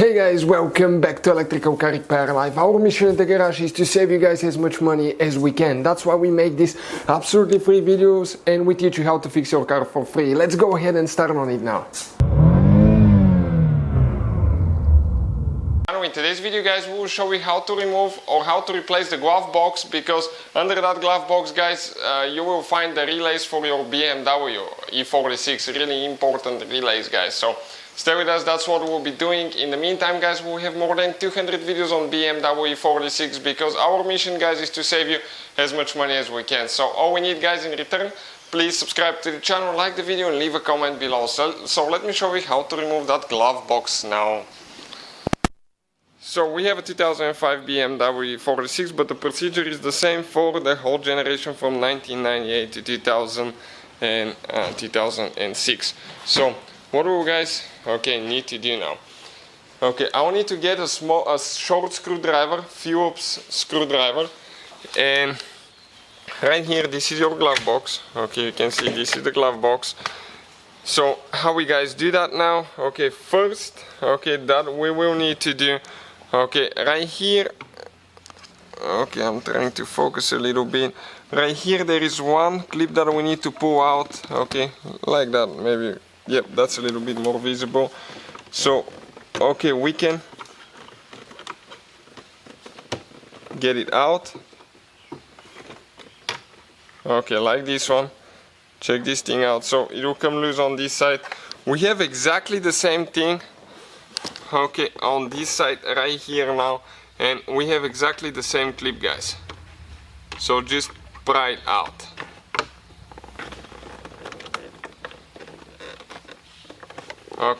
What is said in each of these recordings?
Hey guys, welcome back to Electrical Car Repair Live. Our mission at the garage is to save you guys as much money as we can. That's why we make these absolutely free videos and we teach you how to fix your car for free. Let's go ahead and start on it now. In today's video, guys, we will show you how to remove or how to replace the glove box, because under that glove box, guys, you will find the relays for your BMW E46, really important relays, guys. So stay with us, that's what we'll be doing. In the meantime, guys, we'll have more than 200 videos on BMW E46, because our mission, guys, is to save you as much money as we can. So all we need, guys, in return, please subscribe to the channel, like the video and leave a comment below. So let me show you how to remove that glove box now. So we have a 2005 BMW E46, but the procedure is the same for the whole generation from 1998 to 2006. So what do you guys need to do now? I will need to get a short screwdriver, Phillips screwdriver, and right here this is your glove box. You can see this is the glove box. So how we guys do that now? First, that we will need to do, right here, I'm trying to focus a little bit. Right here there is one clip that we need to pull out, like that, maybe. Yep, that's a little bit more visible. So, we can get it out. Like this one. Check this thing out. So, it will come loose on this side. We have exactly the same thing, on this side right here now. And we have exactly the same clip, guys. So, just pry it out.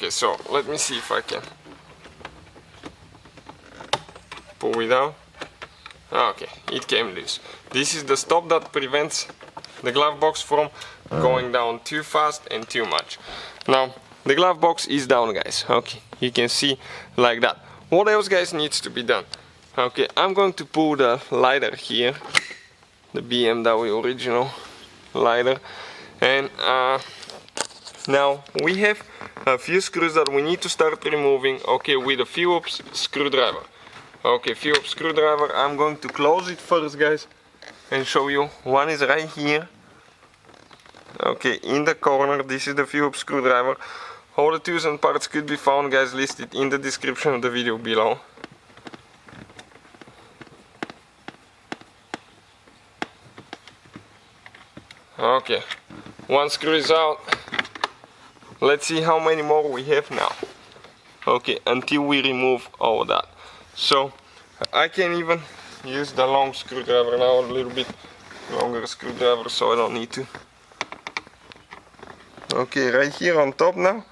So let me see if I can pull it out. It came loose. This is the stop that prevents the glove box from going down too fast and too much. Now the glove box is down, guys. You can see like that. What else, guys, needs to be done? I'm going to pull the lighter here, the BMW original lighter, and now we have a few screws that we need to start removing, with a Phillips screwdriver. Phillips screwdriver, I'm going to close it first, guys, and show you. One is right here, in the corner. This is the Phillips screwdriver. All the tools and parts could be found, guys, listed in the description of the video below. One screw is out. Let's see how many more we have now. Until we remove all that. So I can even use the long screwdriver now, a little bit longer screwdriver, so I don't need to. Right here on top now,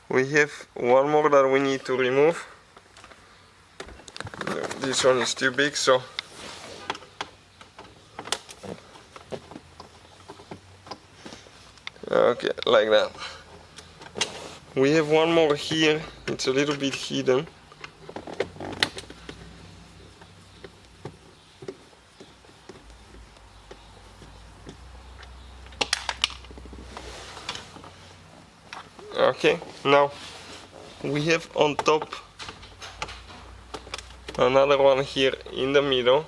we have one more that we need to remove. This one is too big, so like that. We have one more here, it's a little bit hidden. Now we have on top another one here in the middle.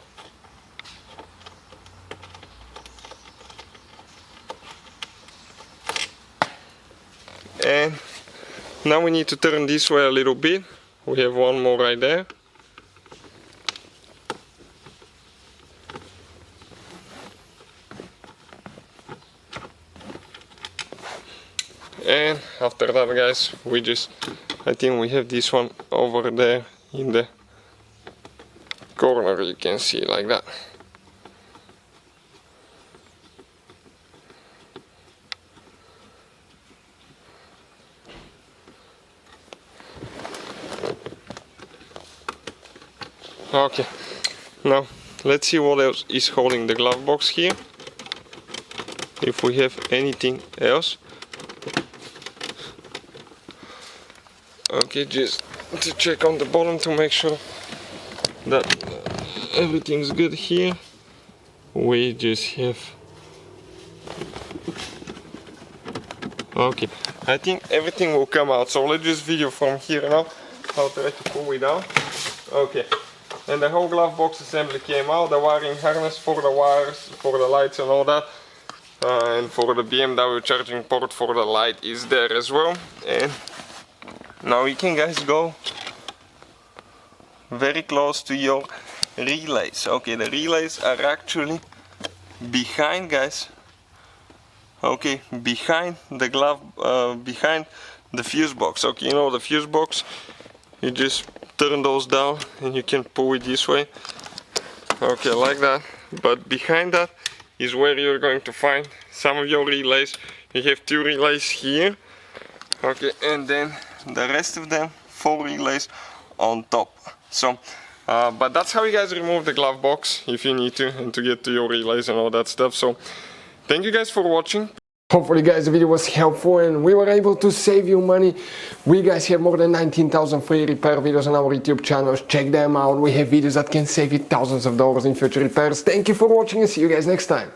And now we need to turn this way a little bit. We have one more right there. And after that, guys, I think we have this one over there in the corner, you can see like that. Now let's see what else is holding the glove box here, if we have anything else. Just to check on the bottom to make sure that everything's good here. We just have Okay, I think everything will come out, so let's just video from here now. I'll try to pull it out. Okay. And the whole glove box assembly came out, the wiring harness for the wires, for the lights and all that. And for the BMW charging port for the light is there as well. And now you can guys go very close to your relays. Okay, the relays are actually behind, guys. Okay, behind the glove, behind the fuse box. Okay, you know the fuse box, you just turn those down and you can pull it this way. Okay, like that. But behind that is where you're going to find some of your relays. You have 2 relays here. Okay, and then the rest of them 4 relays on top. So, but that's how you guys remove the glove box if you need to, and to get to your relays and all that stuff. So, thank you guys for watching. Hopefully guys the video was helpful and we were able to save you money. We guys have more than 19,000 free repair videos on our YouTube channels. Check them out. We have videos that can save you thousands of dollars in future repairs. Thank you for watching and see you guys next time.